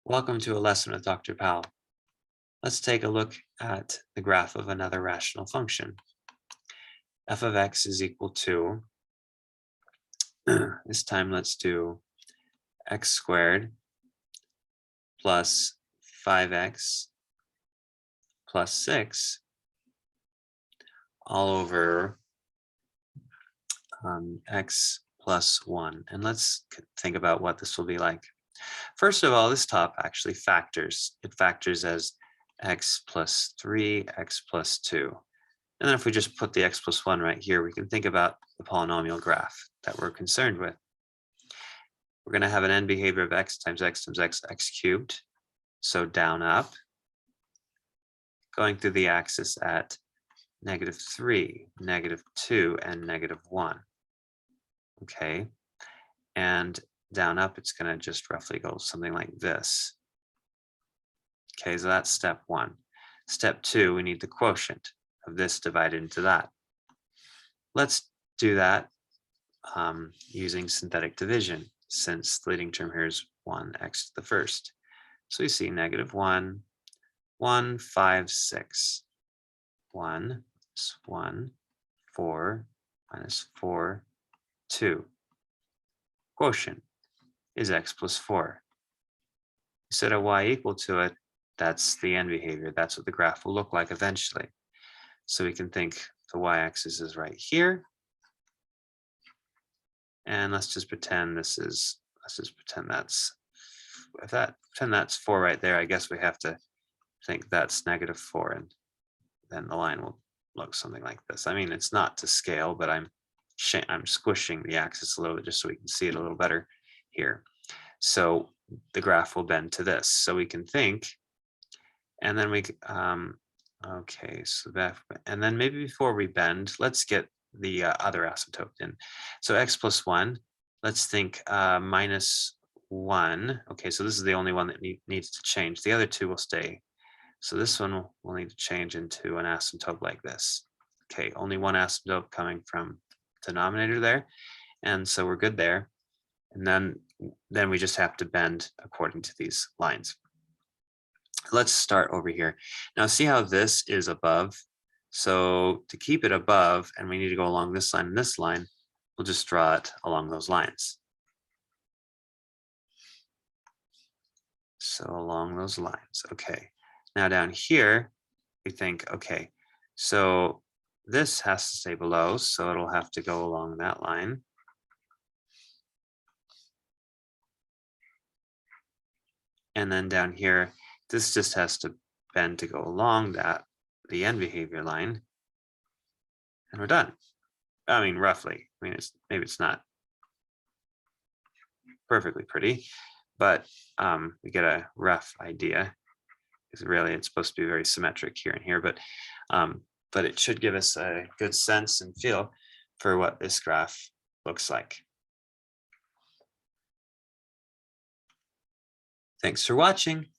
Welcome to a lesson with Dr. Powell. Let's take a look at the graph of another rational function. F of x is equal to, this time let's do x squared plus 5x plus 6 all over x plus 1. And let's think about what this will be like. First of all, this top actually factors. It factors as x plus 3, x plus 2. And then if we just put the x plus 1 right here, we can think about the polynomial graph that we're concerned with. We're going to have an end behavior of x times x times x, x cubed. So down, up, going through the axis at -3, -2, and -1. Okay. And down, up, it's going to just roughly go something like this. Okay, so that's step 1. Step 2, we need the quotient of this divided into that. Let's do that using synthetic division, since the leading term here is 1x to the first. So we see -1, 1, 5, 6. 1 is 1, 4 minus 4, 2. Quotient is x plus 4. You set a y equal to it, that's the end behavior. That's what the graph will look like eventually. So we can think the y-axis is right here. And let's just pretend that's, pretend that's 4 right there. I guess we have to think that's -4, and then the line will look something like this. I mean, it's not to scale, but I'm squishing the axis a little bit just so we can see it a little better here. So the graph will bend to this. So we can think, and then we, okay, so that, and then maybe before we bend, let's get the other asymptote in. So x plus 1, let's think -1. Okay, so this is the only one that needs to change. The other two will stay. So this one will need to change into an asymptote like this. Okay, only one asymptote coming from denominator there. And so we're good there. And then we just have to bend according to these lines. Let's start over here. Now see how this is above. So to keep it above, and we need to go along this line and this line, we'll just draw it along those lines. So along those lines, okay. Now down here, we think, okay, so this has to stay below, so it'll have to go along that line. And then down here, this just has to bend to go along the end behavior line. And we're done. I mean, roughly. I mean, maybe it's not perfectly pretty, but we get a rough idea. Because really, it's supposed to be very symmetric here and here, but it should give us a good sense and feel for what this graph looks like. Thanks for watching.